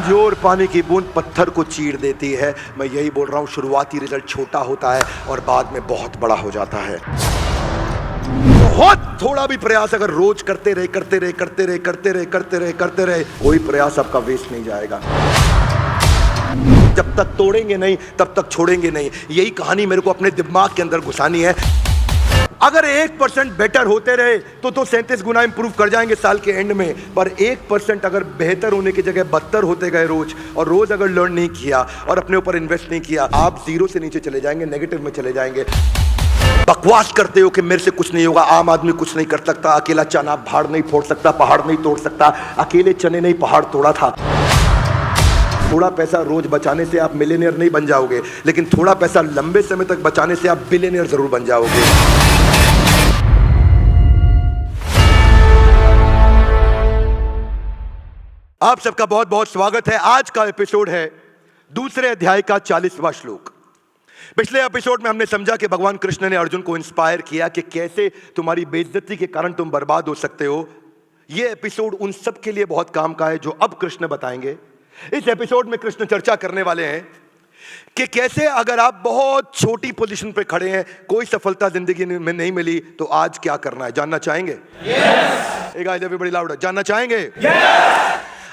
कमजोर पानी की बूंद पत्थर को चीर देती है। मैं यही बोल रहा हूं, शुरुआती रिजल्ट छोटा होता है और बाद में बहुत बड़ा हो जाता है। बहुत थोड़ा भी प्रयास अगर रोज करते रहे कोई प्रयास आपका वेस्ट नहीं जाएगा। जब तक तोड़ेंगे नहीं तब तक छोड़ेंगे नहीं। यही कहानी मेरे को अपने दिमाग के अंदर घुसानी है। अगर 1% बेटर होते रहे तो 37 गुना इंप्रूव कर जाएंगे साल के एंड में। पर 1% अगर बेहतर होने की जगह बदतर होते गए रोज, और रोज अगर लर्न नहीं किया और अपने ऊपर इन्वेस्ट नहीं किया, आप जीरो से नीचे चले जाएंगे, नेगेटिव में चले जाएंगे। बकवास करते हो कि मेरे से कुछ नहीं होगा, आम आदमी कुछ नहीं कर सकता, अकेला चना भाड़ नहीं फोड़ सकता, पहाड़ नहीं तोड़ सकता। अकेले चने नहीं पहाड़ तोड़ा था। थोड़ा पैसा रोज बचाने से आप मिलियनेयर नहीं बन जाओगे, लेकिन थोड़ा पैसा लंबे समय तक बचाने से आप बिलियनेयर जरूर बन जाओगे। आप सबका बहुत बहुत स्वागत है। आज का एपिसोड है दूसरे अध्याय का 40वां श्लोक। पिछले एपिसोड में हमने समझा कि भगवान कृष्ण ने अर्जुन को इंस्पायर किया कि कैसे तुम्हारी बेइज्जती के कारण तुम बर्बाद हो सकते हो। यह एपिसोड उन सब के लिए बहुत काम का है जो अब कृष्ण बताएंगे। इस एपिसोड में कृष्ण चर्चा करने वाले हैं कि कैसे अगर आप बहुत छोटी पोजीशन पे खड़े हैं, कोई सफलता जिंदगी में नहीं मिली, तो आज क्या करना है। जानना चाहेंगे? एक गाइस एवरीबॉडी लाउड, जानना चाहेंगे?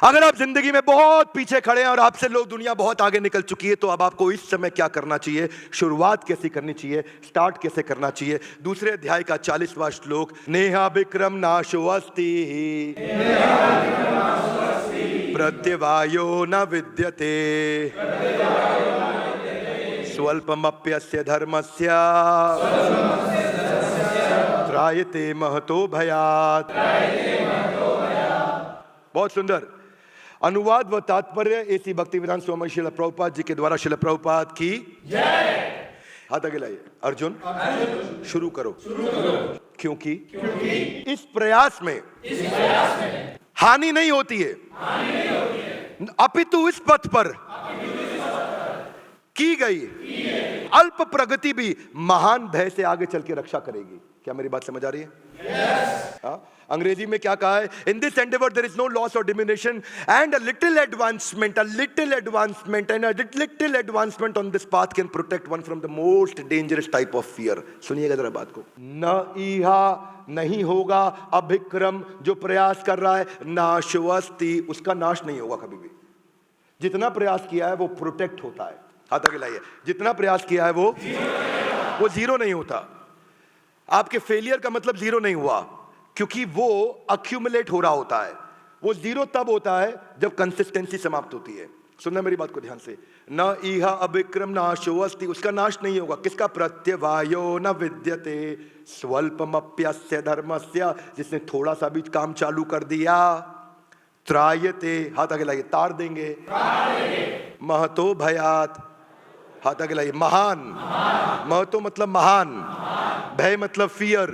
अगर आप जिंदगी में बहुत पीछे खड़े हैं और आपसे लोग दुनिया बहुत आगे निकल चुकी है, तो अब आपको इस समय क्या करना चाहिए, शुरुआत कैसे करनी चाहिए, स्टार्ट कैसे करना चाहिए। दूसरे अध्याय का 40वां श्लोक, नेहा विक्रम नाशो अस्ति प्रत्यवायो न विद्यते स्वल्पमप्यस्य धर्मस्य त्रायते महतो भयात्। बहुत सुंदर अनुवाद व तात्पर्य एसी भक्तिवेदांत स्वामी श्रील प्रभुपाद जी के द्वारा। श्रील प्रभुपाद की जय। हाथ आगे लाइए। अर्जुन शुरू करो। क्योंकि इस प्रयास में हानि नहीं होती है, अपितु इस पथ पर की गई अल्प प्रगति भी महान भय से आगे चल के रक्षा करेगी। क्या मेरी बात समझ आ रही है? Yes. अंग्रेजी में क्या कहा है? In this endeavour there is no loss or diminution and a little advancement and a little advancement on this path can protect one from the most dangerous type of fear. सुनिएगा जरा बात को। न इहा नहीं होगा, अभिक्रम जो प्रयास कर रहा है, नाशवस्ति उसका नाश नहीं होगा कभी भी। जितना प्रयास किया है वो प्रोटेक्ट होता है। हाथ आगे लाइए। जितना प्रयास किया है वो जीरो नहीं होता। आपके फेलियर का मतलब जीरो नहीं हुआ, क्योंकि वो अक्यूमुलेट हो रहा होता है। वो जीरो तब होता है जब कंसिस्टेंसी समाप्त होती है। सुनना मेरी बात को ध्यान से। न इहा अभिक्रम नाशो अस्ति उसका नाश नहीं होगा। किसका? प्रत्यवायो न विद्यते स्वल्पमप्यस्य धर्मस्य जिसने थोड़ा सा भी काम चालू कर दिया, त्रायते हाथ आगे लाइए, तार देंगे, महतो भयात हाथ आगे लाइए, महान। महतो मतलब महान, भय मतलब फियर।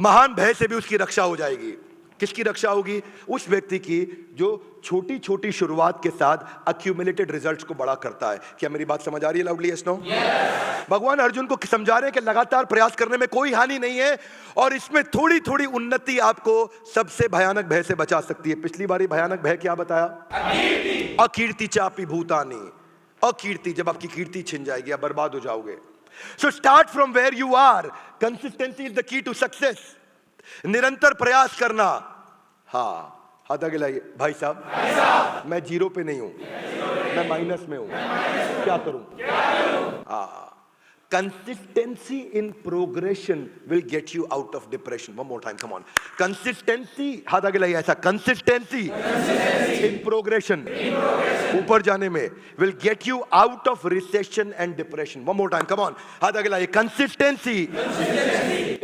महान भय से भी उसकी रक्षा हो जाएगी। किसकी रक्षा होगी? उस व्यक्ति की जो छोटी छोटी शुरुआत के साथ अक्यूमुलेटेड रिजल्ट्स को बड़ा करता है। क्या मेरी बात समझ आ रही है? Loudly yes no. भगवान अर्जुन को समझा रहे हैं कि लगातार प्रयास करने में कोई हानि नहीं है, और इसमें थोड़ी थोड़ी उन्नति आपको सबसे भयानक भय से बचा सकती है। पिछली बारी भयानक भय क्या बताया? अकीर्ति चापी भूतानी। अकीर्ति, जब आपकी कीर्ति छिन जाएगी आप बर्बाद हो जाओगे। So start from where you are. Consistency is the key to success. निरंतर प्रयास करना। हाँ हाथ आगे लाइए। भाई साहब मैं जीरो पे नहीं हूं, मैं माइनस में हूं, क्या करूं? हाँ, consistency in progression will get you out of depression. One more time, come on. Consistency, हाथ आगे लाइए ऐसा। Consistency in progression, ऊपर जाने में, will get you out of recession and depression. One more time, come on. हाथ आगे लाइए। Consistency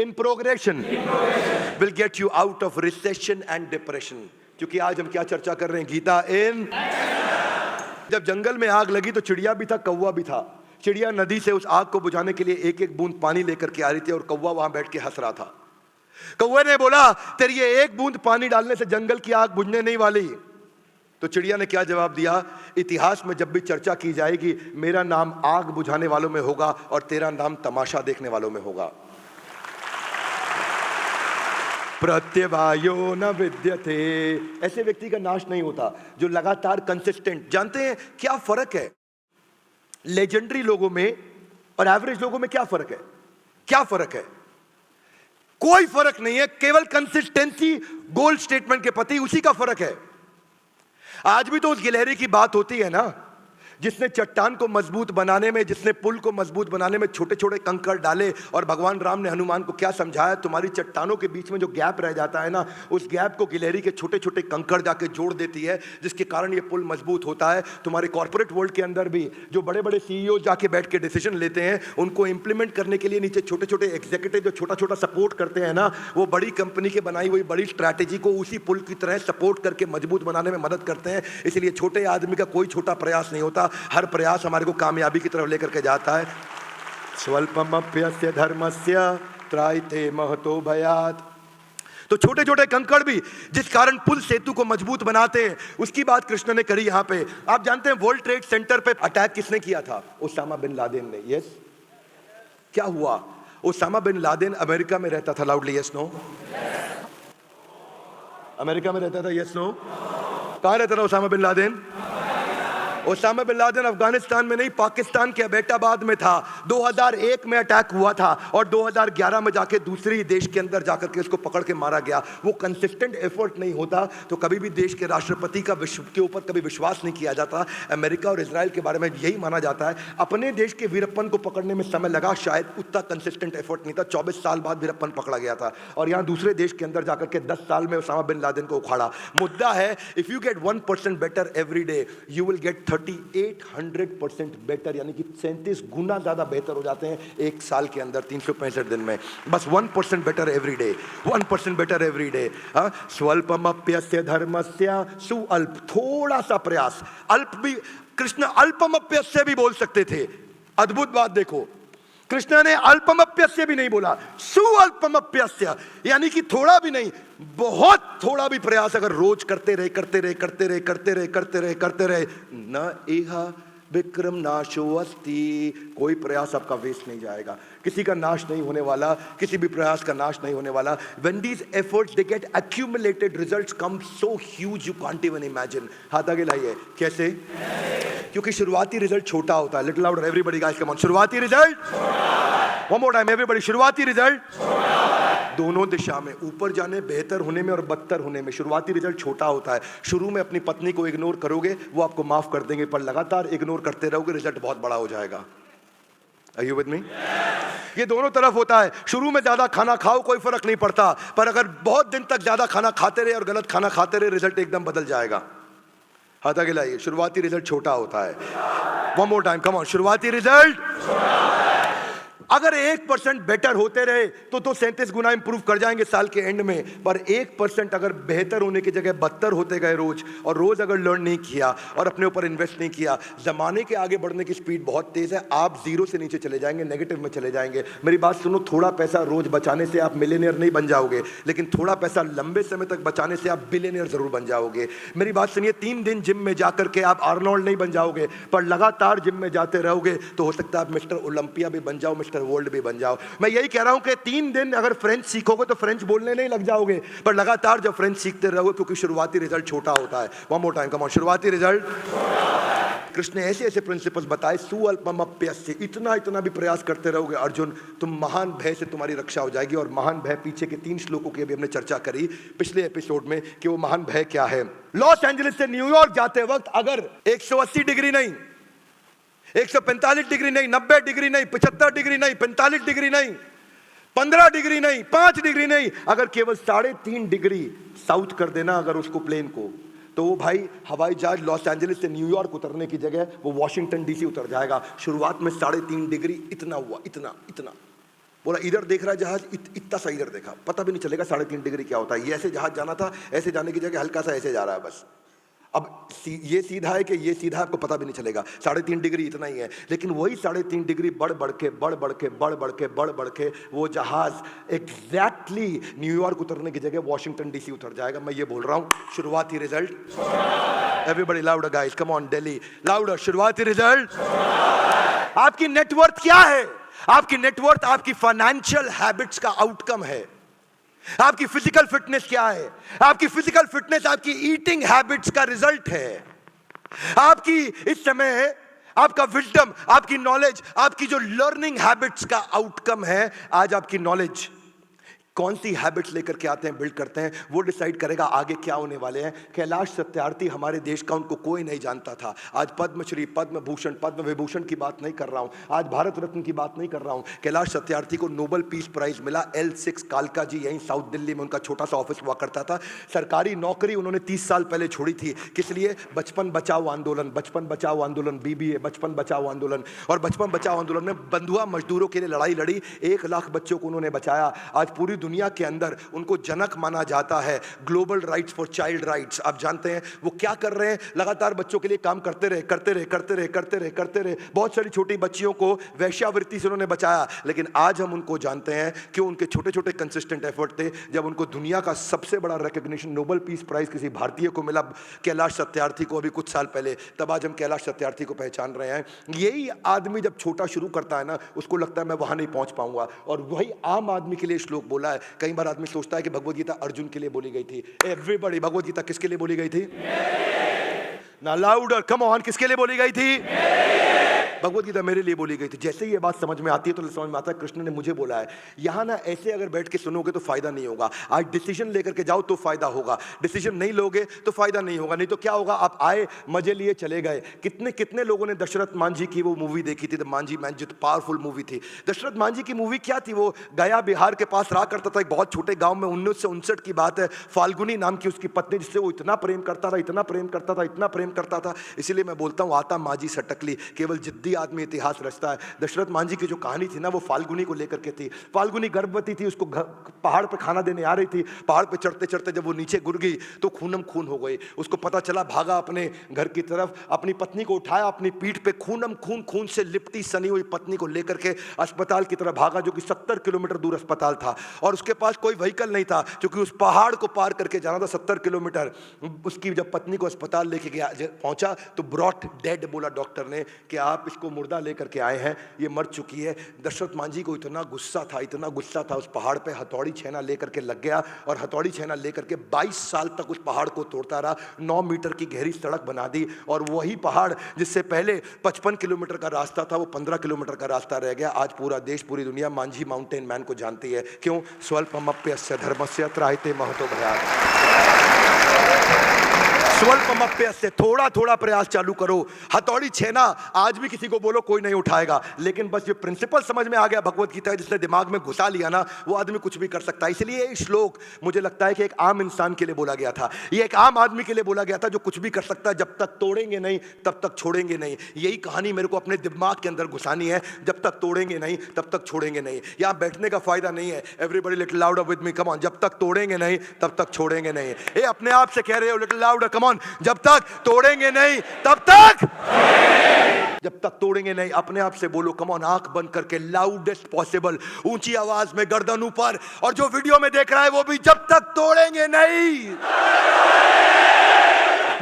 in progression will get you out of recession and depression. क्योंकि आज हम क्या चर्चा कर रहे हैं? गीता इन। जब जंगल में आग लगी तो चिड़िया भी था, कौवा भी था। चिड़िया नदी से उस आग को बुझाने के लिए एक एक बूंद पानी लेकर के आ रही थी, और कौवा वहां बैठ के हंस रहा था। कौवे ने बोला, तेरी ये एक बूंद पानी डालने से जंगल की आग बुझने नहीं वाली। तो चिड़िया ने क्या जवाब दिया? इतिहास में जब भी चर्चा की जाएगी, मेरा नाम आग बुझाने वालों में होगा और तेरा नाम तमाशा देखने वालों में होगा। प्रत्यवायो न विद्यते। ऐसे व्यक्ति का नाश नहीं होता जो लगातार कंसिस्टेंट। जानते हैं क्या फर्क है लेजेंडरी लोगों में और एवरेज लोगों में? क्या फर्क है? क्या फर्क है? कोई फर्क नहीं है, केवल कंसिस्टेंसी गोल स्टेटमेंट के प्रति उसी का फर्क है। आज भी तो उस गिलहरी की बात होती है ना, जिसने चट्टान को मजबूत बनाने में, जिसने पुल को मजबूत बनाने में छोटे छोटे कंकड़ डाले। और भगवान राम ने हनुमान को क्या समझाया? तुम्हारी चट्टानों के बीच में जो गैप रह जाता है ना, उस गैप को गिलहरी के छोटे छोटे कंकड़ जाके जोड़ देती है, जिसके कारण ये पुल मजबूत होता है। तुम्हारे कॉर्पोरेट वर्ल्ड के अंदर भी जो बड़े बड़े सीईओ जाके बैठ के डिसीजन लेते हैं, उनको इंप्लीमेंट करने के लिए नीचे छोटे छोटे एग्जीक्यूटिव जो छोटा छोटा सपोर्ट करते हैं ना, वो बड़ी कंपनी के बनाई हुई बड़ी स्ट्रैटेजी को उसी पुल की तरह सपोर्ट करके मजबूत बनाने में मदद करते हैं। इसलिए छोटे आदमी का कोई छोटा प्रयास नहीं होता, हर प्रयास हमारे को कामयाबी की तरफ लेकर के जाता है। स्वल्पमप्यस्य धर्मस्य त्रायते महतो भयात्। तो छोटे छोटे कंकड़ भी जिस कारण पुल सेतु को मजबूत बनाते हैं, उसकी बात कृष्ण ने करी यहां पे। आप जानते हैं वर्ल्ड ट्रेड सेंटर पे अटैक किसने किया था? ओसामा बिन लादेन ने। यस, क्या हुआ? ओसामा बिन लादेन अमेरिका में रहता था। Loudly yes no? अमेरिका में रहता था। Yes no? कहां रहता था Osama bin Laden? Osama bin Laden Afghanistan में नहीं, पाकिस्तान के अबेटाबाद में था। 2001 में अटैक हुआ था और 2011 में जाके दूसरी देश के अंदर जाकर के उसको पकड़ के मारा गया। वो कंसिस्टेंट एफर्ट नहीं होता तो कभी भी देश के राष्ट्रपति का विश्व के ऊपर कभी विश्वास नहीं किया जाता। अमेरिका और इजराइल के बारे में यही माना जाता है। अपने देश के वीरप्पन को पकड़ने में समय लगा, शायद उतना कंसिस्टेंट एफर्ट नहीं था। 24 साल बाद वीरप्पन पकड़ा गया था और यहाँ दूसरे देश के अंदर जाकर के 10 साल में ओसामा बिन लादेन को उखाड़ा। मुद्दा है, if you get 1% better every day, you will get 3800% better, यानी कि 37 गुना ज्यादा बेहतर हो जाते हैं एक साल के अंदर 365 दिन में। बस 1% better every day, 1% better every day. स्वल्पमप्यस्य धर्मस्य सुअल्प, थोड़ा सा प्रयास। अल्प भी कृष्ण अल्पमप्यस्य भी बोल सकते थे। अद्भुत बात देखो, कृष्ण ने अल्पमप्यस्य भी नहीं बोला, सुअल्पमप्यस्य, यानी कि थोड़ा भी नहीं, बहुत थोड़ा भी प्रयास अगर रोज करते रहे न इहा विक्रम नाशो अस्ति, कोई प्रयास आपका वेस्ट नहीं जाएगा। किसी का नाश नहीं होने वाला, किसी भी प्रयास का नाश नहीं होने वाला। When these efforts they get accumulated, results come so huge you can't even imagine। हाथ आगे लाइए। कैसे? क्योंकि शुरुआती रिजल्ट छोटा होता है। Little louder everybody guys, come on। शुरुआती result, one more time everybody, शुरुआती रिजल्ट दोनों दिशा में, ऊपर जाने, बेहतर होने में और बदतर होने में शुरुआती रिजल्ट छोटा होता है। शुरू में अपनी पत्नी को इग्नोर करोगे, वो आपको माफ कर देंगे, पर लगातार इग्नोर करते रहोगे, रिजल्ट बहुत बड़ा हो जाएगा। Are you with me? ये दोनों तरफ होता है। शुरू में ज्यादा खाना खाओ, कोई फर्क नहीं पड़ता, पर अगर बहुत दिन तक ज्यादा खाना खाते रहे और गलत खाना खाते रहे, रिजल्ट एकदम बदल जाएगा। हाथ आगे लाइए। शुरुआती रिजल्ट छोटा होता है। One more time, come on। शुरुआती रिजल्ट अगर 1% बेटर होते रहे तो 37 गुना इंप्रूव कर जाएंगे साल के एंड में, पर 1% अगर बेहतर होने की जगह बदतर होते गए रोज, और रोज अगर लर्न नहीं किया और अपने ऊपर इन्वेस्ट नहीं किया, जमाने के आगे बढ़ने की स्पीड बहुत तेज है, आप जीरो से नीचे चले जाएंगे, नेगेटिव में चले जाएंगे। मेरी बात सुनो, थोड़ा पैसा रोज बचाने से आप मिलियनियर नहीं बन जाओगे, लेकिन थोड़ा पैसा लंबे समय तक बचाने से आप बिलियनियर जरूर बन जाओगे। मेरी बात सुनिए, 3 दिन जिम में जाकर के आप आर्नोल्ड नहीं बन जाओगे, पर लगातार जिम में जाते रहोगे तो हो सकता है आप मिस्टर ओलंपिया भी बन जाओ, मिस्टर वर्ल्ड भी बन जाओ। मैं यही कह रहा हूं कि 3 दिन अगर फ्रेंच सीखोगे तो फ्रेंच बोलने नहीं लग जाओगे, पर लगातार जब फ्रेंच सीखते रहोगे, क्योंकि शुरुआती रिजल्ट छोटा होता है। One more time, come on. शुरुआती रिजल्ट, कृष्ण ने ऐसे ऐसे प्रिंसिपल्स बताए। सुअल्पमप्यस्य, इतना इतना भी प्रयास करते रहोगे अर्जुन, तुम महान भय से तुम्हारी रक्षा हो जाएगी। और महान भय पीछे के 3 श्लोकों की अभी हमने चर्चा करी पिछले एपिसोड में कि वो महान भय क्या है। लॉस एंजलिस से न्यूयॉर्क जाते वक्त अगर 180 डिग्री नहीं, 145 डिग्री नहीं, 90 डिग्री नहीं, 75 डिग्री नहीं, 45 डिग्री नहीं, 15 डिग्री नहीं, 5 डिग्री नहीं, अगर केवल 3.5 डिग्री साउथ कर देना अगर उसको प्लेन को, तो वो भाई हवाई जहाज लॉस एंजलिस से न्यूयॉर्क उतरने की जगह वो वॉशिंगटन डीसी उतर जाएगा। शुरुआत में 3.5 डिग्री इतना हुआ, इतना इतना, बोला इधर देख रहा है जहाज, इतना सा इधर देखा, पता भी नहीं चलेगा 3.5 डिग्री क्या होता है। ये ऐसे जहाज जाना था, ऐसे जाने की जगह हल्का सा ऐसे जा रहा है बस। अब ये सीधा है कि ये सीधा, आपको पता भी नहीं चलेगा। 3.5 डिग्री इतना ही है, लेकिन वही 3.5 डिग्री बढ़ बढ़ के वो जहाज एग्जैक्टली न्यूयॉर्क उतरने की जगह वॉशिंगटन डीसी उतर जाएगा। मैं ये बोल रहा हूं, शुरुआती result. Everybody louder guys, come on Delhi, louder. शुरुआती रिजल्ट। आपकी नेटवर्थ क्या है? आपकी नेटवर्थ आपकी फाइनेंशियल हैबिट्स का आउटकम है। आपकी फिजिकल फिटनेस क्या है? आपकी फिजिकल फिटनेस आपकी ईटिंग हैबिट्स का रिजल्ट है। आपकी इस समय आपका विजडम, आपकी नॉलेज, आपकी जो लर्निंग हैबिट्स का आउटकम है। आज आपकी नॉलेज कौन सी हैबिट्स लेकर के आते हैं, बिल्ड करते हैं, वो डिसाइड करेगा आगे क्या होने वाले हैं। कैलाश सत्यार्थी हमारे देश का, उनको कोई नहीं जानता था। आज पद्मश्री, पद्म भूषण, पद्म विभूषण की बात नहीं कर रहा हूं, आज भारत रत्न की बात नहीं कर रहा हूं। कैलाश सत्यार्थी को नोबेल पीस प्राइज मिला। L6 कालका जी, यहीं साउथ दिल्ली में उनका छोटा सा ऑफिस हुआ करता था। सरकारी नौकरी उन्होंने 30 साल पहले छोड़ी थी। किस लिए? बचपन बचाओ आंदोलन, बचपन बचाओ आंदोलन, BBA, बचपन बचाओ आंदोलन। और बचपन बचाओ आंदोलन में बंधुआ मजदूरों के लिए लड़ाई लड़ी। 1 लाख बच्चों को उन्होंने बचाया। आज पूरी दुनिया के अंदर उनको जनक माना जाता है। Global rights for child rights. आप जानते हैं वो क्या कर रहे हैं? लगातार बच्चों के लिए काम करते रहे, करते रहे, करते रहे, करते रहे, करते रहे। बहुत सारी छोटी बच्चियों को वेश्यावृत्ति से उन्होंने बचाया। लेकिन आज हम उनको जानते हैं कि उनके छोटे छोटे कंसिस्टेंट एफर्ट थे। जब उनको दुनिया का सबसे बड़ा रिकॉग्निशन, नोबेल पीस प्राइज किसी भारतीय को मिला, कैलाश सत्यार्थी को, अभी कुछ साल पहले, तब आज हम कैलाश सत्यार्थी को पहचान रहे हैं। यही आदमी जब छोटा शुरू करता है ना, उसको लगता है मैं वहां नहीं पहुंच पाऊंगा। और वही आम आदमी के लिए श्लोक बोला है। कई बार आदमी सोचता है कि भगवद गीता अर्जुन के लिए बोली गई थी। एवरीबॉडी, भगवद गीता किसके लिए बोली गई थी? ना लाउडर, कम ऑन, किसके लिए बोली गई थी? भगवद गीता मेरे लिए बोली गई थी। जैसे ही ये बात समझ में आती है तो समझ में आता है कृष्ण ने मुझे बोला है। यहां ना ऐसे अगर बैठ के सुनोगे तो फायदा नहीं होगा। आज डिसीजन लेकर के जाओ तो फायदा होगा, डिसीजन नहीं लोगे तो फायदा नहीं होगा। नहीं तो क्या होगा? आप आए, मजे लिए, चले गए। कितने कितने लोगों ने दशरथ मांझी की वो मूवी देखी थी, द मांझी मैन, जो पावरफुल मूवी थी। दशरथ मांझी की मूवी क्या थी? वो गया बिहार के पास रहा करता था, एक बहुत छोटे गांव में। 1959 की बात है। फाल्गुनी नाम की उसकी पत्नी, जिससे वो इतना प्रेम करता था, इतना प्रेम करता था, इतना प्रेम करता था। इसीलिए मैं बोलता हूं, आता मांझी सटकली, केवल जिद्दी आदमी इतिहास रचता है। दशरथ मांझी की जो कहानी थी ना, वो फाल्गुनी को लेकर के थी। फाल्गुनी गर्भवती थी, उसको पहाड़ पे खाना देने आ रही थी। पहाड़ पे चढ़ते चढ़ते जब वो नीचे गिर गई तो खूनम खून हो गई। उसको पता चला, भागा अपने घर की तरफ, अपनी पत्नी को उठाया, अपनी पीठ पे खूनम खून, खून से लिपटी सनी हुई पत्नी को लेकर के अस्पताल की तरफ भागा, जो कि 70 किलोमीटर दूर अस्पताल था। और उसके पास कोई व्हीकल नहीं था, क्योंकि उस पहाड़ को पार करके जाना था 70 किलोमीटर। उसकी जब पत्नी को अस्पताल लेके गया, पहुंचा तो ब्रॉट डेड बोला डॉक्टर ने कि आप इसको मुर्दा लेकर के आए हैं, ये मर चुकी है। दशरथ मांझी को इतना गुस्सा था, इतना गुस्सा था, उस पहाड़ पे हथौड़ी छेना लेकर के लग गया। और हथौड़ी छेना लेकर के 22 साल तक उस पहाड़ को तोड़ता रहा। 9 मीटर की गहरी सड़क बना दी। और वही पहाड़ जिससे पहले 55 किलोमीटर का रास्ता था, वो 15 किलोमीटर का रास्ता रह गया। आज पूरा देश, पूरी दुनिया मांझी माउंटेन मैन को जानती है। क्यों? स्वल्पमप्यस्य धर्मस्य त्रायते महतो भयात्। स्वल्पमप्यस्य, थोड़ा थोड़ा प्रयास चालू करो। हथौड़ी छेना आज भी किसी को बोलो कोई नहीं उठाएगा। लेकिन बस ये प्रिंसिपल समझ में आ गया भगवत गीता, जिसने दिमाग में घुसा लिया ना, वो आदमी कुछ भी कर सकता है। इसलिए ये श्लोक मुझे लगता है कि एक आम इंसान के लिए बोला गया था, ये एक आम आदमी के लिए बोला गया था, जो कुछ भी कर सकता है। जब तक तोड़ेंगे नहीं तब तक छोड़ेंगे नहीं। यही कहानी मेरे को अपने दिमाग के अंदर घुसानी है। जब तक तोड़ेंगे नहीं तब तक छोड़ेंगे नहीं। यहाँ बैठने का फायदा नहीं है। Everybody little louder with me, come on. जब तक तोड़ेंगे नहीं तब तक छोड़ेंगे नहीं। ये अपने आप से कह रहे हो, लिटिल लाउडर, कम ऑन। जब तक तोड़ेंगे नहीं तब तक, जब तक तोड़ेंगे नहीं, अपने आप से बोलो, कम ऑन। आंख बंद करके, लाउडेस्ट पॉसिबल, ऊंची आवाज में, गर्दन ऊपर। और जो वीडियो में देख रहा है वो भी, जब तक तोड़ेंगे नहीं।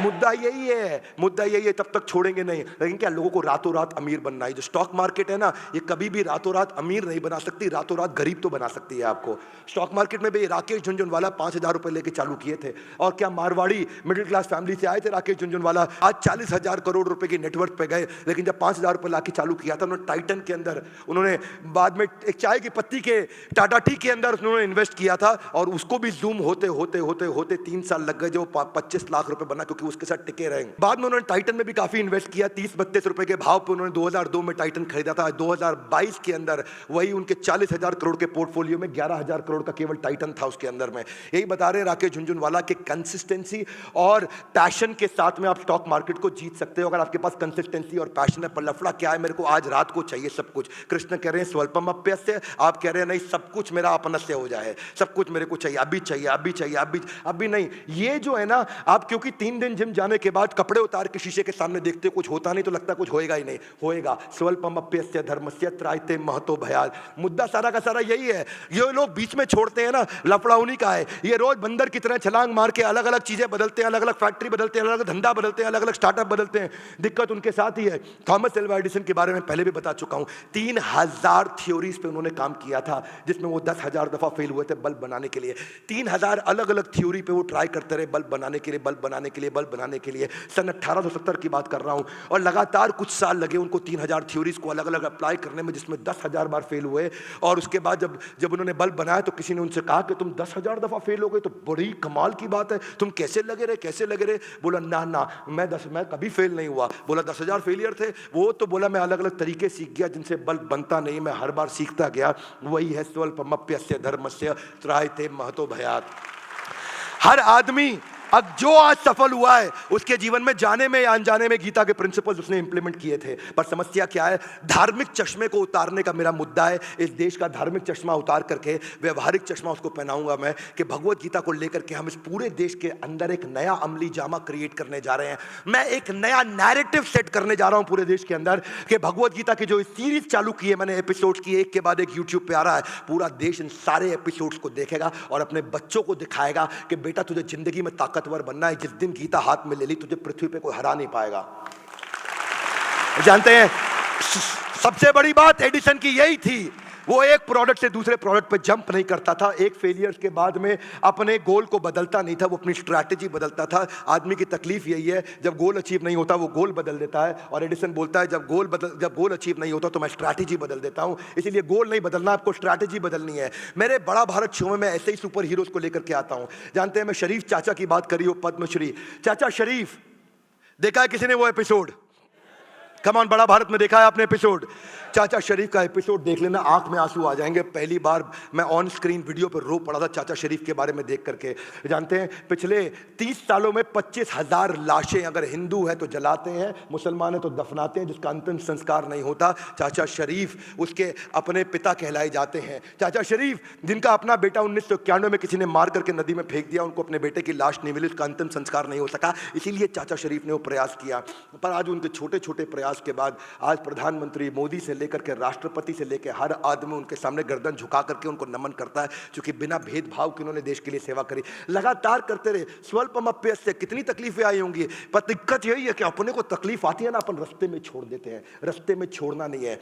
मुद्दा यही है, मुद्दा यही है, तब तक छोड़ेंगे नहीं। लेकिन क्या लोगों को रातों रात अमीर बनना है? जो स्टॉक मार्केट है ना, ये कभी भी रातों रात अमीर नहीं बना सकती, रातों रात गरीब तो बना सकती है आपको। स्टॉक मार्केट में भी राकेश झुनझुनवाला 5000 रुपए लेके चालू किए थे। और क्या मारवाड़ी मिडिल क्लास फैमिली से आए थे राकेश झुनझुनवाला, आज 40,000 करोड़ रुपए की नेटवर्थ पे गए। लेकिन जब 5000 रुपए लाके चालू किया था उन्होंने टाइटन के अंदर, उन्होंने बाद में एक चाय की पत्ती के टाटा टी के अंदर उन्होंने इन्वेस्ट किया था। और उसको भी जूम होते होते होते होते 3 साल लग गए, जो 25 लाख रुपए बना, क्योंकि उसके साथ टिके रहेंगे। बाद में उन्होंने टाइटन में भी काफी इन्वेस्ट किया। 30-32 रुपए के भाव पे उन्होंने 2002 में टाइटन खरीदा था। 2022 के अंदर वही उनके 40,000 करोड़ के पोर्टफोलियो में 11,000 करोड़ का केवल टाइटन था उसके अंदर में। यही बता रहे राकेश झुनझुनवाला के कंसिस्टेंसी और पैशन के साथ में आप स्टॉक मार्केट को जीत सकते हो, अगर आपके पास कंसिस्टेंसी और पैशन है। पर लफड़ा क्या है? मेरे को आज रात को चाहिए सब कुछ। कृष्ण कह रहे हैं स्वल्पमप्यस्य, आप कह रहे हैं नहीं, सब कुछ मेरा अपनस्य हो जाए, सब कुछ मेरे को चाहिए, अभी चाहिए, अभी चाहिए, अभी नहीं। ये जो है ना, आप क्योंकि 3 दिन जिम जाने के बाद कपड़े उतार के शीशे के सामने देखते हो कुछ होता नहीं तो लगता कुछ होएगा ही नहीं, होएगा। स्वल्पमप्यस्य धर्मस्य त्रायते महतो भयात्। मुद्दा सारा का सारा यही है। ये लोग बीच में छोड़ते हैं ना, लफड़ा उन्हीं का है। ये रोज बंदर की तरह छलांग मार के अलग अलग चीजें बदलते हैं, अलग अलग फैक्ट्री बदलते हैं, अलग अलग धंधा बदलते हैं, अलग अलग स्टार्टअप बदलते हैं। दिक्कत उनके साथ ही है। थॉमस एल्वा एडिसन के बारे में पहले भी बता चुका हूं, 3000 थ्योरीज पे उन्होंने काम किया था, जिसमें वो 10,000 दफा फेल हुए थे बल्ब बनाने के लिए। 3000 अलग अलग थ्योरी पे वो ट्राई करते रहे बल्ब बनाने के लिए, बल्ब बनाने के लिए, बल्ब बनाने के लिए। सन 1870 की बात कर रहा हूं। और लगातार कुछ साल लगे उनको 3000 थ्योरीज को अलग अलग अप्लाई करने में, जिसमें 10,000 बार फेल हुए। और उसके बाद जब उन्होंने बल्ब बनाया तो किसी ने उनसे कहा कि तुम 10,000 दफा फेल हो गए तो बड़ी कमाल की बात है, तुम कैसे लगे रहे, कैसे लगे रहे? बोला ना ना, मैं कभी फेल नहीं हुआ। बोला 10,000 फेलियर थे वो? तो बोला मैं अलग अलग तरीके सीख गया जिनसे बल्ब बनता नहीं, मैं हर बार सीखता गया। वही है स्वल्पमप्यस्य धर्मस्य त्रायते महतो भयात्। हर आदमी अब जो आज सफल हुआ है उसके जीवन में जाने में या अनजाने में गीता के प्रिंसिपल्स उसने इंप्लीमेंट किए थे। पर समस्या क्या है? धार्मिक चश्मे को उतारने का मेरा मुद्दा है। इस देश का धार्मिक चश्मा उतार करके व्यवहारिक चश्मा उसको पहनाऊंगा मैं, कि भगवत गीता को लेकर के हम इस पूरे देश के अंदर एक नया अमली जामा क्रिएट करने जा रहे हैं। मैं एक नया नैरेटिव सेट करने जा रहा हूं पूरे देश के अंदर, कि भगवत गीता की जो सीरीज चालू की है मैंने, एपिसोड्स की, एक के बाद एक यूट्यूब पे आ रहा है, पूरा देश इन सारे एपिसोड्स को देखेगा और अपने बच्चों को दिखाएगा कि बेटा तुझे जिंदगी में ताकतवर बनना है। जिस दिन गीता हाथ में ले ली तुझे पृथ्वी पे कोई हरा नहीं पाएगा। जानते हैं सबसे बड़ी बात एडिसन की यही थी, वो एक प्रोडक्ट से दूसरे प्रोडक्ट पे जंप नहीं करता था। एक फेलियर के बाद में अपने गोल को बदलता नहीं था, वो अपनी स्ट्रैटेजी बदलता था। आदमी की तकलीफ यही है, जब गोल अचीव नहीं होता वो गोल बदल देता है। और एडिसन बोलता है जब गोल अचीव नहीं होता तो मैं स्ट्रैटेजी बदल देता हूं। इसीलिए गोल नहीं बदलना, आपको स्ट्रैटेजी बदलनी है। मेरे बड़ा भारत शो में मैं ऐसे ही सुपर हीरोज को लेकर के आता हूं। जानते हैं मैं शरीफ चाचा की बात करी हो, पद्मश्री चाचा शरीफ, देखा है किसी ने वो एपिसोड? कम ऑन, बड़ा भारत में देखा है आपने एपिसोड? चाचा शरीफ का एपिसोड देख लेना, आंख में आंसू आ जाएंगे। पहली बार मैं ऑन स्क्रीन वीडियो पर रो पड़ा था चाचा शरीफ के बारे में देख करके। जानते हैं पिछले 30 सालों में 25,000 लाशें, अगर हिंदू है तो जलाते हैं, मुसलमान है तो दफनाते हैं, जिसका अंतिम संस्कार नहीं होता। चाचा शरीफ उसके अपने पिता कहलाए जाते हैं। चाचा शरीफ जिनका अपना बेटा 1991 में किसी ने मार करके नदी में फेंक दिया, उनको अपने बेटे की लाश नहीं मिली, उसका अंतिम संस्कार नहीं हो सका, इसीलिए चाचा शरीफ ने वो प्रयास किया। पर आज उनके छोटे छोटे प्रयास के बाद आज प्रधानमंत्री मोदी से लेकर के राष्ट्रपति से लेकर हर आदमी उनके सामने गर्दन झुका करके उनको नमन करता है, क्योंकि बिना भेदभाव के उन्होंने देश के लिए सेवा करी, लगातार करते रहे। स्वल्पमप्यस्य कितनी तकलीफें आई होंगी, पर दिक्कत यही है कि अपने को तकलीफ आती है ना, अपन रास्ते में छोड़ देते हैं। रास्ते में छोड़ना नहीं है,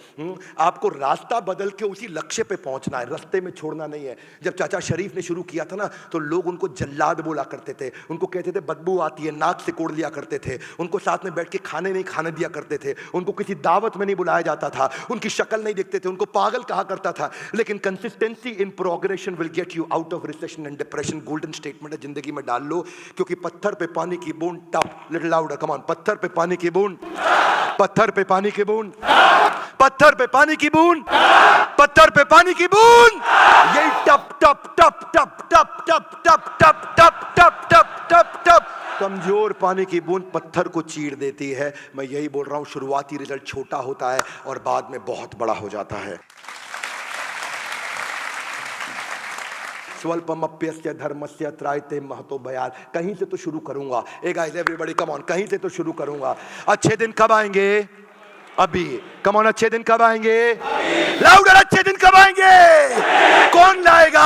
आपको रास्ता बदल के उसी लक्ष्य पे पहुंचना है, रास्ते में छोड़ना नहीं है। जब चाचा शरीफ ने शुरू किया था ना तो लोग उनको जल्लाद बोला करते थे, उनको कहते थे बदबू आती है, नाक से कोड़ लिया करते थे, उनको साथ में बैठ के खाने नहीं खाने दिया करते थे, उनको किसी दावत में नहीं बुलाया जाता था, उनकी शक्ल नहीं देखते थे, उनको पागल कहा करता था। लेकिन consistency in progression will get you out of recession and depression. Golden statement है, जिंदगी में डाल लो, क्योंकि पत्थर पे पानी की बूंद, टप लिटिल लाउडर, कम ऑन, पत्थर पे पानी की बूंद, पत्थर पे पानी की बूंद, पत्थर पे पानी की बूंद, पत्थर पे पानी की बूंद, यही टप टप टप टप टप टप टप टप टप टप टप टप टप कमजोर पानी की बूंद पत्थर को चीर देती है। मैं यही बोल रहा हूं, शुरुआती रिजल्ट छोटा होता है और बाद में बहुत बड़ा हो जाता है। स्वल्पमप्यस्य धर्मस्य त्रायते महतो भयात्। कहीं से तो शुरू करूंगा। ए गाइस एवरीबॉडी कम ऑन, कहीं से तो शुरू करूंगा। अच्छे दिन कब आएंगे? अभी। कम ऑन, अच्छे दिन कब आएंगे? लाउडर, अच्छे दिन कब आएंगे? कौन लाएगा?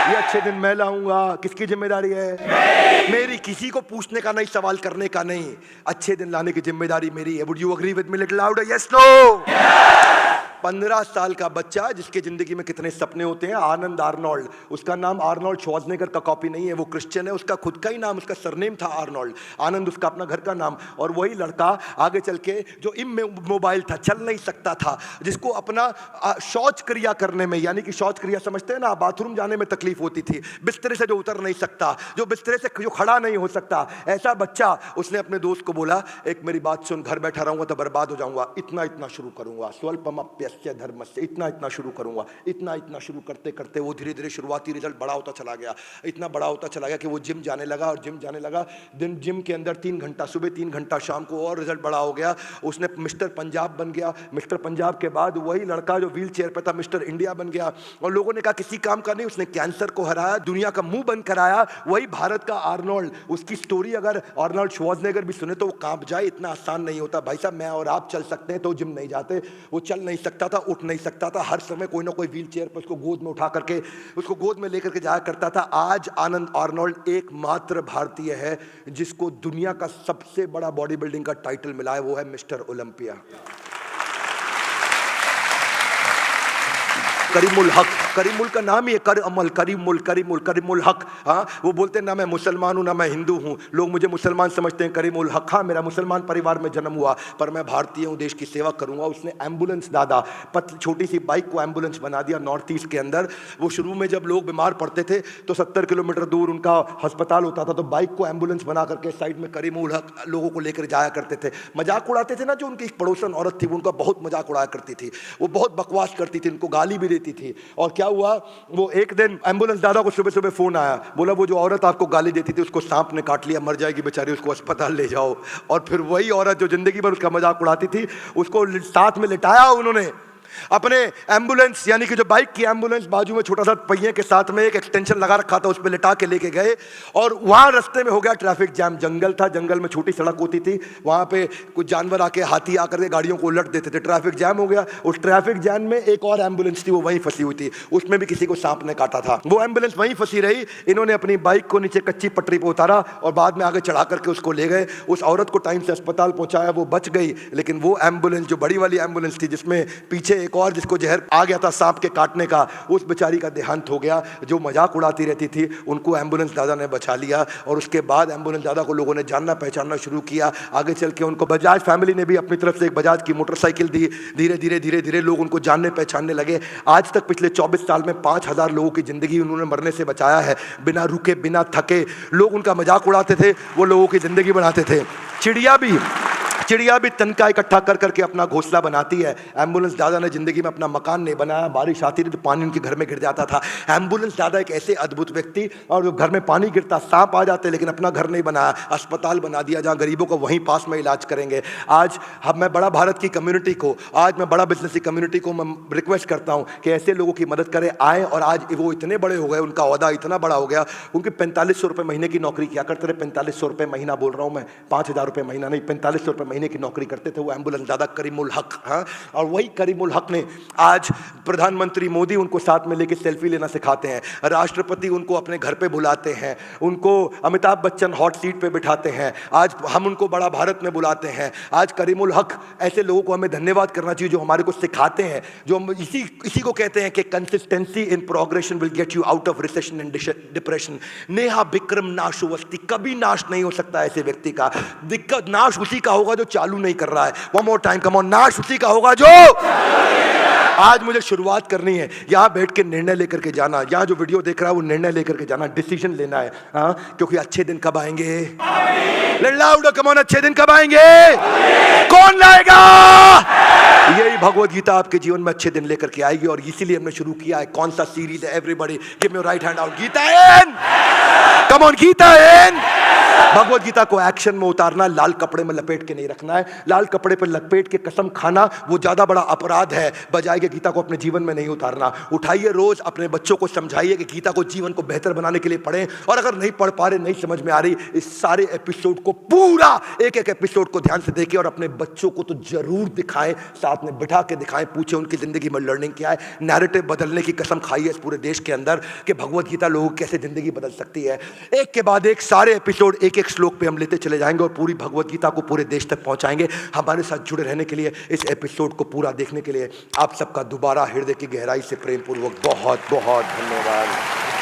ये अच्छे दिन मैं लाऊंगा। किसकी जिम्मेदारी है? मेरी। किसी को पूछने का नहीं, सवाल करने का नहीं। अच्छे दिन लाने की जिम्मेदारी मेरी है। Would you agree with me little louder? Yes no? 15 साल का बच्चा जिसके जिंदगी में कितने सपने होते हैं, आनंद आर्नोल्ड, उसका नाम आर्नोल्ड श्वार्ज़नेगर का कॉपी नहीं है, वो क्रिश्चियन है, उसका खुद का ही नाम, उसका सरनेम था आर्नोल्ड, आनंद उसका अपना घर का नाम। और वही लड़का आगे चल के जो इमोबाइल था, चल नहीं सकता था, जिसको अपना शौच क्रिया करने में, यानी कि शौच क्रिया समझते हैं ना, बाथरूम जाने में तकलीफ होती थी, बिस्तरे से जो उतर नहीं सकता, जो बिस्तरे से जो खड़ा नहीं हो सकता, ऐसा बच्चा, उसने अपने दोस्त को बोला एक मेरी बात सुन, घर बैठा रहूंगा तो बर्बाद हो जाऊंगा, इतना इतना शुरू करूंगा। स्वल्पमप्य यस्य धर्मस्य, इतना इतना शुरू करूंगा, इतना इतना शुरू करते करते वो धीरे धीरे शुरुआती रिजल्ट बड़ा होता चला गया, इतना बड़ा होता चला गया कि वो जिम जाने लगा, और जिम जाने लगा, दिन जिम के अंदर 3 घंटा सुबह, 3 घंटा शाम को, और रिजल्ट बड़ा हो गया। उसने मिस्टर पंजाब बन गया। मिस्टर पंजाब के बाद वही लड़का जो व्हील चेयर पर था मिस्टर इंडिया बन गया, और लोगों ने कहा किसी काम का नहीं, उसने कैंसर को हराया, दुनिया का मुंह बंद कराया। वही भारत का आर्नोल्ड, उसकी स्टोरी अगर आर्नोल्ड श्वार्ज़नेगर भी सुने तो वो कांप जाए, इतना आसान नहीं होता। भाई साहब, मैं और आप चल सकते हैं तो जिम नहीं जाते। वो चल नहीं सकता था, उठ नहीं सकता था, हर समय कोई ना कोई व्हील चेयर पर उसको गोद में उठा करके, उसको गोद में लेकर के जाया करता था। आज आनंद आर्नोल्ड एकमात्र भारतीय है जिसको दुनिया का सबसे बड़ा बॉडी बिल्डिंग का टाइटल मिला है, वो है मिस्टर ओलंपिया। करीमुल हक, करीमुल का नाम ही है, कर अमल, करीमुल, करीमुल, करीमुल हक। हाँ, वो बोलते हैं ना मैं मुसलमान हूँ ना मैं हिंदू हूँ, लोग मुझे मुसलमान समझते हैं, करीमुल हक। हाँ, मेरा मुसलमान परिवार में जन्म हुआ पर मैं भारतीय हूँ, देश की सेवा करूँगा। उसने एम्बुलेंस दादा, छोटी सी बाइक को एम्बुलेंस बना दिया नॉर्थ ईस्ट के अंदर। वो शुरू में जब लोग बीमार पड़ते थे तो 70 किलोमीटर दूर उनका अस्पताल होता था, तो बाइक को एम्बुलेंस बना करके साइड में करीमुल हक लोगों को लेकर जाया करते थे। मजाक उड़ाते थे ना, जो उनकी एक पड़ोसन औरत थी वो उनका बहुत मजाक उड़ाया करती थी, वो बहुत बकवास करती थी, उनको गाली भी देती थी। और क्या हुआ, वो एक दिन एम्बुलेंस दादा को सुबह सुबह फोन आया, बोला वो जो औरत आपको गाली देती थी उसको सांप ने काट लिया, मर जाएगी बेचारी, उसको अस्पताल ले जाओ। और फिर वही औरत जो जिंदगी भर उसका मजाक उड़ाती थी, उसको साथ में लिटाया उन्होंने अपने एम्बुलेंस, यानी कि जो बाइक की एम्बुलेंस, बाजू में छोटा सा पहिए के साथ में एक एक्सटेंशन लगा रखा था, उस पर लिटा के लेके गए। और वहां रास्ते में हो गया ट्रैफिक जैम, जंगल था, जंगल में छोटी सड़क होती थी, वहां पे कुछ जानवर आके, हाथी आकर के गाड़ियों को उलट देते थे, ट्रैफिक जैम हो गया। उस ट्रैफिक जैम में एक और एम्बुलेंस थी, वो वहीं फंसी हुई थी, उसमें भी किसी को सांप ने काटा था, वो एम्बुलेंस वहीं फंसी रही। इन्होंने अपनी बाइक को नीचे कच्ची पटरी पर उतारा और बाद में आगे चढ़ा करके उसको ले गए। उस औरत को टाइम से अस्पताल पहुंचाया, वो बच गई। लेकिन वो एम्बुलेंस जो बड़ी वाली एम्बुलेंस थी, जिसमें पीछे एक और जिसको जहर आ गया था सांप के काटने का, उस बेचारी का देहांत हो गया। जो मजाक उड़ाती रहती थी उनको एम्बुलेंस दादा ने बचा लिया, और उसके बाद एम्बुलेंस दादा को लोगों ने जानना पहचानना शुरू किया। आगे चल के उनको बजाज फैमिली ने भी अपनी तरफ से एक बजाज की मोटरसाइकिल दी। धीरे धीरे धीरे धीरे लोग उनको जानने पहचानने लगे। आज तक पिछले 24 साल में 5000 लोगों की जिंदगी उन्होंने मरने से बचाया है, बिना रुके बिना थके। लोग उनका मजाक उड़ाते थे, वो लोगों की जिंदगी बढ़ाते थे। चिड़िया भी तनका इकट्ठा कर करके अपना घोंसला बनाती है। एम्बुलेंस दादा ने जिंदगी में अपना मकान नहीं बनाया, बारिश आती थी तो पानी उनके घर में गिर जाता था। एम्बुलेंस दादा एक ऐसे अद्भुत व्यक्ति, और जो घर में पानी गिरता, सांप आ जाते, लेकिन अपना घर नहीं बनाया, अस्पताल बना दिया जहां गरीबों को वहीं पास में इलाज करेंगे। आज मैं बड़ा भारत की कम्युनिटी को, आज मैं बड़ा बिजनेस की कम्युनिटी को मैं रिक्वेस्ट करता हूं कि ऐसे लोगों की मदद करें, आए। और आज वो इतने बड़े हो गए, उनका ओहदा इतना बड़ा हो गया, उनके 4500 रुपये महीने की नौकरी किया करते थे। 4500 रुपये महीना बोल रहा हूं मैं, 5000 रुपये महीना नहीं, 4500 रुपये महीने की नौकरी करते थे वो एम्बुलेंस दादा करीमुल हक। हाँ, और वही करीमुल हक ने आज प्रधानमंत्री मोदी उनको साथ में लेके सेल्फी लेना सिखाते हैं, राष्ट्रपति उनको अपने घर पे बुलाते हैं, उनको अमिताभ बच्चन हॉट सीट पे बिठाते हैं, आज हम उनको बड़ा भारत में बुलाते हैं। आज करीमुल हक, ऐसे लोगों को हमें धन्यवाद करना चाहिए जो हमारे को सिखाते हैं, जो हम इसी को कहते हैं कि consistency in progression will get you out of recession and depression. नेहा विक्रम नाशुवस्ती, कभी नाश नहीं हो सकता ऐसे व्यक्ति का। दिक्कत नाश उसी का होगा जो चालू नहीं कर रहा है। One more time, come on, नाश उसी का होगा जो। आज मुझे शुरुआत करनी है, यहां बैठ के निर्णय लेकर के जाना, यहां जो वीडियो देख रहा है वो निर्णय लेकर के जाना, डिसीजन लेना है। हाँ, क्योंकि अच्छे दिन कब आएंगे? लाउड, कम ऑन, अच्छे दिन कब आएंगे? कौन लाएगा? यही भगवत गीता आपके जीवन में अच्छे दिन लेकर के आएगी। और इसीलिए हमने शुरू किया है, कौन सा सीरीज है? Everybody give me your right hand out, Gita in, come on, Gita in. Bhagavad Gita को एक्शन में उतारना, लाल कपड़े में लपेट के नहीं रखना है। लाल कपड़े पर लपेट के कसम खाना वो ज्यादा बड़ा अपराध है, बजाय के गीता को अपने जीवन में नहीं उतारना। उठाइए, रोज अपने बच्चों को समझाइए कि गीता को जीवन को बेहतर बनाने के लिए पढ़ें। और अगर नहीं पढ़ पा रहे, नहीं समझ में आ रही, इस सारे एपिसोड को, पूरा एक एक एपिसोड को ध्यान से देखें और अपने बच्चों को तो जरूर दिखाएं, साथ में बिठा के दिखाएं, पूछे उनकी जिंदगी में लर्निंग क्या है। नैरेटिव बदलने की कसम खाइए इस पूरे देश के अंदर कि भगवत गीता लोगों की कैसे जिंदगी बदल सकती है। एक के बाद एक सारे एपिसोड एक एक श्लोक पे हम लेते चले जाएंगे और पूरी भगवत गीता को पूरे देश तक पहुंचाएंगे। हमारे साथ जुड़े रहने के लिए, इस एपिसोड को पूरा देखने के लिए आप सबका दोबारा हृदय की गहराई से प्रेम पूर्वक बहुत बहुत धन्यवाद।